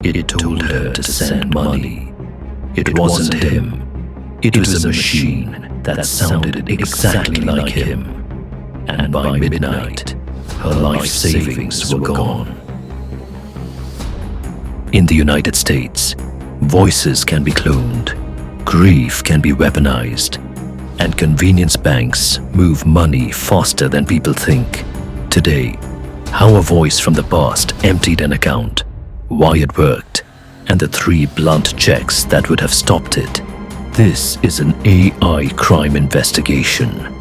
It told her to send money. It wasn't him. It was a machine that sounded exactly like him. And by midnight, her life savings were gone. In the United States, voices can be cloned, grief can be weaponized, and convenience banks move money faster than people think. Today, how a voice from the past emptied an account, why it worked, and the 3 blunt checks that would have stopped it. This is an AI crime investigation.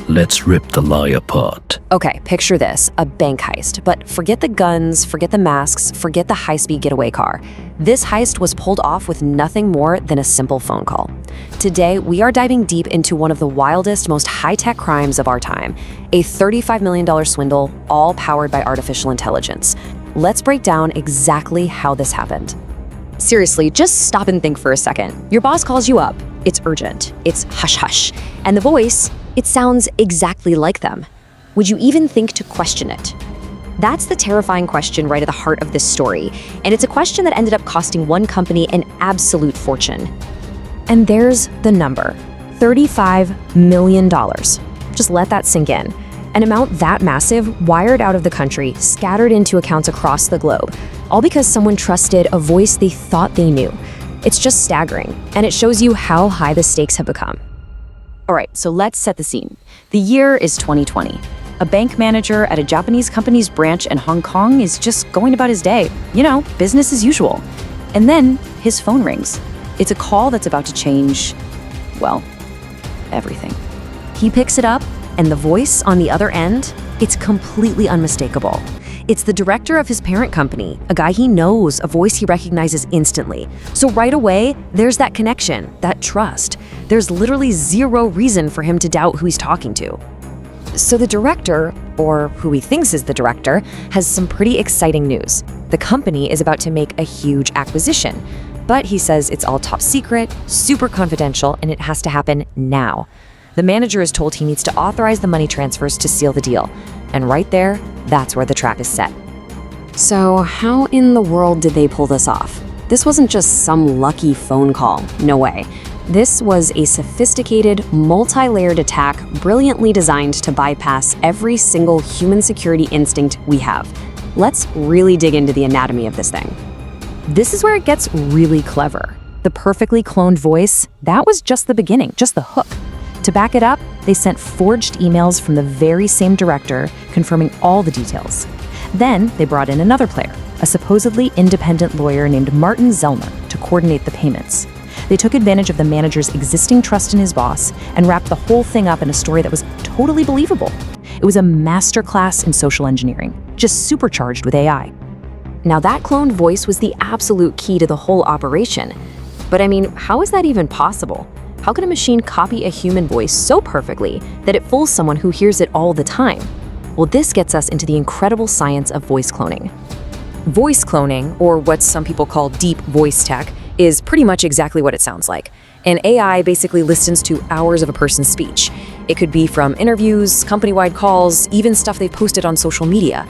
Let's rip the lie apart. Okay, picture this, a bank heist. But forget the guns, forget the masks, forget the high-speed getaway car. This heist was pulled off with nothing more than a simple phone call. Today, we are diving deep into one of the wildest, most high-tech crimes of our time, a $35 million swindle, all powered by artificial intelligence. Let's break down exactly how this happened. Seriously, just stop and think for a second. Your boss calls you up. It's urgent. It's hush-hush. And the voice, it sounds exactly like them. Would you even think to question it? That's the terrifying question right at the heart of this story, and it's a question that ended up costing one company an absolute fortune. And there's the number, $35 million. Just let that sink in. An amount that massive wired out of the country, scattered into accounts across the globe, all because someone trusted a voice they thought they knew. It's just staggering, and it shows you how high the stakes have become. All right, so let's set the scene. The year is 2020. A bank manager at a Japanese company's branch in Hong Kong is just going about his day. You know, business as usual. And then his phone rings. It's a call that's about to change, well, everything. He picks it up, and the voice on the other end, it's completely unmistakable. It's the director of his parent company, a guy he knows, a voice he recognizes instantly. So right away, there's that connection, that trust. There's literally zero reason for him to doubt who he's talking to. So the director, or who he thinks is the director, has some pretty exciting news. The company is about to make a huge acquisition, but he says it's all top secret, super confidential, and it has to happen now. The manager is told he needs to authorize the money transfers to seal the deal. And right there, that's where the trap is set. So how in the world did they pull this off? This wasn't just some lucky phone call, no way. This was a sophisticated, multi-layered attack brilliantly designed to bypass every single human security instinct we have. Let's really dig into the anatomy of this thing. This is where it gets really clever. The perfectly cloned voice, that was just the beginning, just the hook. To back it up, they sent forged emails from the very same director confirming all the details. Then they brought in another player, a supposedly independent lawyer named Martin Zellner, to coordinate the payments. They took advantage of the manager's existing trust in his boss and wrapped the whole thing up in a story that was totally believable. It was a masterclass in social engineering, just supercharged with AI. Now that cloned voice was the absolute key to the whole operation. But I mean, how is that even possible? How can a machine copy a human voice so perfectly that it fools someone who hears it all the time? Well, this gets us into the incredible science of voice cloning. Voice cloning, or what some people call deep voice tech, is pretty much exactly what it sounds like. An AI basically listens to hours of a person's speech. It could be from interviews, company-wide calls, even stuff they've posted on social media.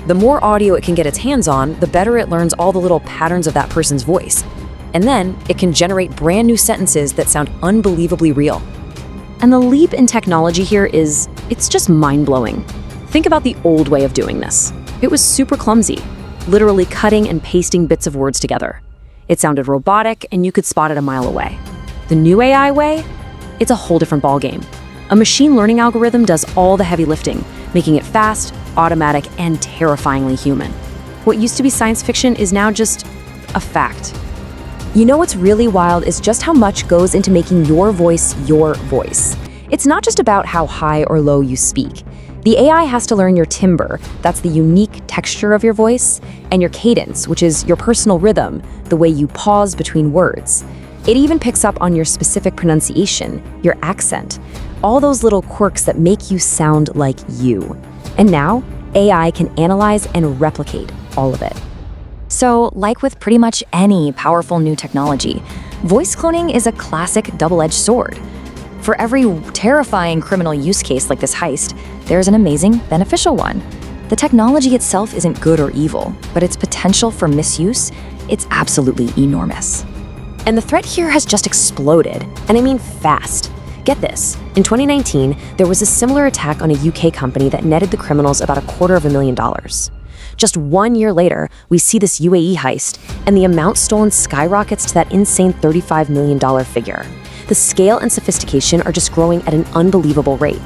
The more audio it can get its hands on, the better it learns all the little patterns of that person's voice. And then it can generate brand new sentences that sound unbelievably real. And the leap in technology here it's just mind-blowing. Think about the old way of doing this. It was super clumsy, literally cutting and pasting bits of words together. It sounded robotic, and you could spot it a mile away. The new AI way? It's a whole different ballgame. A machine learning algorithm does all the heavy lifting, making it fast, automatic, and terrifyingly human. What used to be science fiction is now just a fact. You know what's really wild is just how much goes into making your voice your voice. It's not just about how high or low you speak. The AI has to learn your timbre, that's the unique texture of your voice, and your cadence, which is your personal rhythm, the way you pause between words. It even picks up on your specific pronunciation, your accent, all those little quirks that make you sound like you. And now, AI can analyze and replicate all of it. So, like with pretty much any powerful new technology, voice cloning is a classic double-edged sword. For every terrifying criminal use case like this heist, there's an amazing beneficial one. The technology itself isn't good or evil, but its potential for misuse, it's absolutely enormous. And the threat here has just exploded, and I mean fast. Get this, in 2019, there was a similar attack on a UK company that netted the criminals about $250,000. Just 1 year later, we see this UAE heist, and the amount stolen skyrockets to that insane $35 million figure. The scale and sophistication are just growing at an unbelievable rate.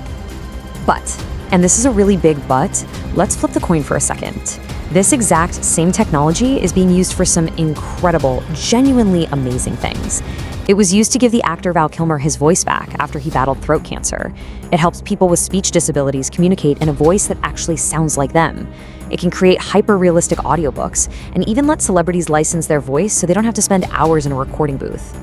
But, and this is a really big but, let's flip the coin for a second. This exact same technology is being used for some incredible, genuinely amazing things. It was used to give the actor Val Kilmer his voice back after he battled throat cancer. It helps people with speech disabilities communicate in a voice that actually sounds like them. It can create hyper-realistic audiobooks and even let celebrities license their voice so they don't have to spend hours in a recording booth.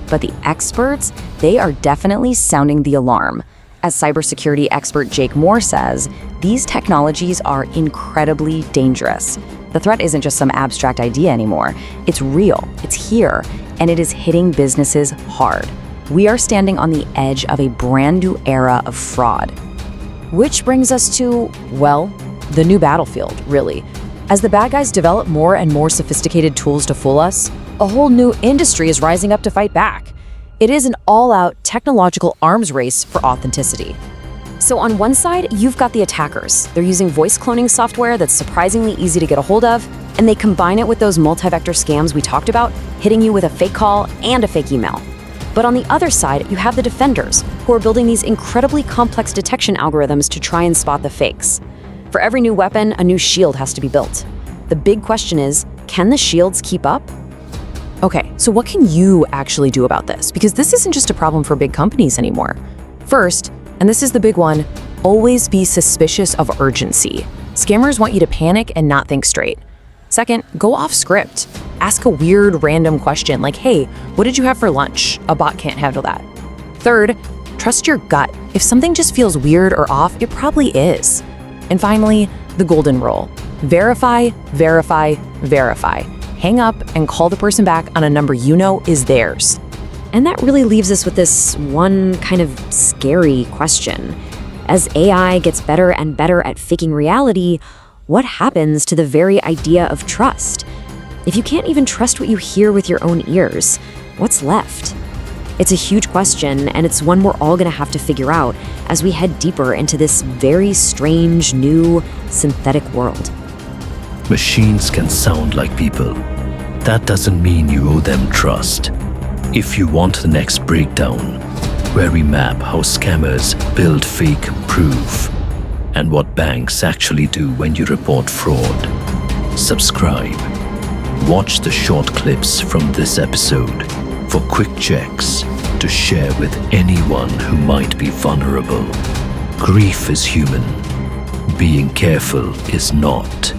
But the experts, they are definitely sounding the alarm. As cybersecurity expert Jake Moore says, these technologies are incredibly dangerous. The threat isn't just some abstract idea anymore. It's real, it's here, and it is hitting businesses hard. We are standing on the edge of a brand new era of fraud. Which brings us to, well, the new battlefield, really. As the bad guys develop more and more sophisticated tools to fool us, a whole new industry is rising up to fight back. It is an all-out technological arms race for authenticity. So on one side, you've got the attackers. They're using voice cloning software that's surprisingly easy to get a hold of, and they combine it with those multi-vector scams we talked about, hitting you with a fake call and a fake email. But on the other side, you have the defenders, who are building these incredibly complex detection algorithms to try and spot the fakes. For every new weapon, a new shield has to be built. The big question is, can the shields keep up? Okay, so what can you actually do about this? Because this isn't just a problem for big companies anymore. First, and this is the big one, always be suspicious of urgency. Scammers want you to panic and not think straight. Second, go off script. Ask a weird random question like, hey, what did you have for lunch? A bot can't handle that. Third, trust your gut. If something just feels weird or off, it probably is. And finally, the golden rule. Verify, verify, verify. Hang up and call the person back on a number you know is theirs. And that really leaves us with this one kind of scary question. As AI gets better and better at faking reality, what happens to the very idea of trust? If you can't even trust what you hear with your own ears, what's left? It's a huge question, and it's one we're all going to have to figure out as we head deeper into this very strange, new, synthetic world. Machines can sound like people. That doesn't mean you owe them trust. If you want the next breakdown, where we map how scammers build fake proof and what banks actually do when you report fraud, subscribe. Watch the short clips from this episode for quick checks to share with anyone who might be vulnerable. Grief is human. Being careful is not.